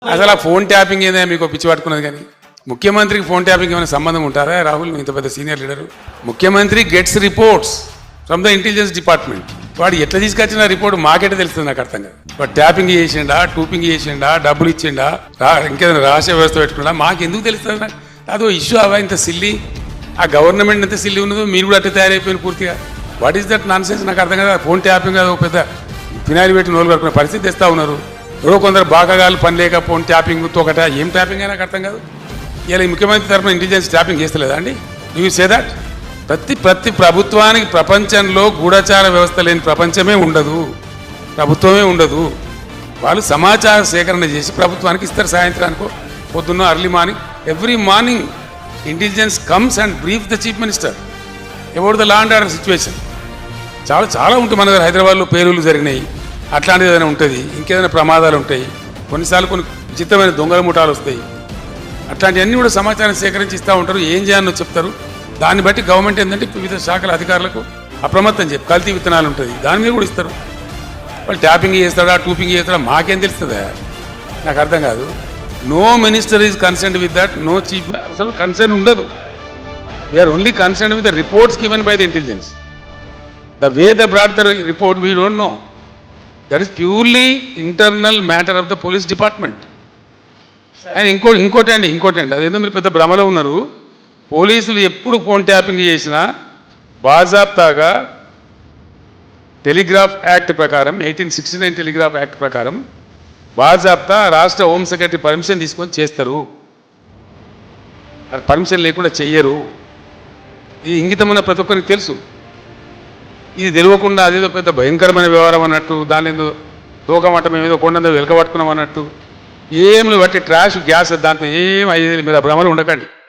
అసలు ఆ phone tapping ఏదైనా మీకు పిచ్చి పట్టుకున్నది కానీ ముఖ్యమంత్రికి ఫోన్ ట్యాపింగ్ ఏమైనా సంబంధం ఉంటారా రాహుల్ నువ్వు ఇంత పెద్ద సీనియర్ లీడరు ముఖ్యమంత్రి gets reports from the intelligence department వాడు ఎట్లా తీసుకొచ్చిన రిపోర్ట్ మాకెట్టే తెలుస్తుంది నాకు అర్థం కాదు వాడు ట్యాపింగ్ చేసిండా టూపింగ్ చేసిండా డబ్బులు ఇచ్చిండా ఇంకేదైనా రహస్య వ్యవస్థ పెట్టుకున్నా మాకు ఎందుకు తెలుస్తుంది నాకు అదో ఇష్యూ అవా ఇంత సిల్లి ఆ గవర్నమెంట్ ఎంత సిల్లి ఉన్నదో మీరు కూడా అట్లా తయారైపోయిన పూర్తిగా what is that non sense నాకు అర్థం కదా ఫోన్ ట్యాపింగ్ అది పెద్ద ఫినాయిల్ పెట్టి నోలు కడుకునే పరిస్థితి తెస్తా ఉన్నారు ఎవరో కొందరు బాగాగాలు పని లేక ఫోన్ ట్యాపింగ్ తోకట ఏం ట్యాపింగ్ అయినా నాకు అర్థం కాదు ఇలా ముఖ్యమంత్రి తరఫున ఇంటెలిజెన్స్ ట్యాపింగ్ చేస్తలేదా అండి యూ సే దట్ ప్రతి ప్రభుత్వానికి ప్రపంచంలో గూఢచార వ్యవస్థ లేని ప్రపంచమే ఉండదు ప్రభుత్వమే ఉండదు వాళ్ళు సమాచార సేకరణ చేసి ప్రభుత్వానికి ఇస్తారు సాయంత్రానికో పొద్దున్న early morning every morning intelligence comes and brief the chief minister about the law and order situation చాలా చాలా ఉంటుంది మన దగ్గర హైదరాబాద్లో పేలుళ్ళు జరిగినాయి అట్లాంటిది ఏదైనా ఉంటుంది ఇంకేదైనా ప్రమాదాలు ఉంటాయి కొన్నిసార్లు కొన్ని విచిత్రమైన దొంగల ముఠాలు వస్తాయి అట్లాంటివన్నీ కూడా సమాచారం సేకరించి ఇస్తూ ఉంటారు ఏం చేయాలో చెప్తారు దాన్ని బట్టి గవర్నమెంట్ ఏంటంటే వివిధ శాఖల అధికారులకు అప్రమత్తం చెప్పి కల్తీ విత్తనాలు ఉంటుంది దాని మీద కూడా ఇస్తారు వాళ్ళు ట్యాపింగ్ చేస్తాడా టూపింగ్ చేస్తాడా మాకేం తెలుస్తుందా నాకు అర్థం కాదు no minister is concerned with that no chief అసలు కన్సర్న్ ఉండదు we are only concerned with the reports given by the intelligence the way the brought the report we don't know that is purely internal matter of the police department and ఇంకోటి అండి అదేదో మీరు పెద్ద భ్రమలో ఉన్నారు పోలీసులు ఎప్పుడు ఫోన్ ట్యాపింగ్ చేసినా బాజాబ్తాగా టెలిగ్రాఫ్ యాక్ట్ ప్రకారం 1869 టెలిగ్రాఫ్ యాక్ట్ ప్రకారం బాజాబ్తా రాష్ట్ర హోమ్ సెక్రటరీ పర్మిషన్ తీసుకొని చేస్తారు పర్మిషన్ లేకుండా చెయ్యరు ఇది ఇంగితమైన ప్రతి ఒక్కరికి తెలుసు ఇది తెలియకుండా అదేదో పెద్ద భయంకరమైన వ్యవహారం అన్నట్టు దాని ఏదో తోకమట్టం ఏదో కొండందో వెలకబట్టుకున్నాం అన్నట్టు ఏమి బట్టి ట్రాష్ గ్యాస్ దాంట్లో ఏం అయ్యేది మీరు భ్రమలు ఉండకండి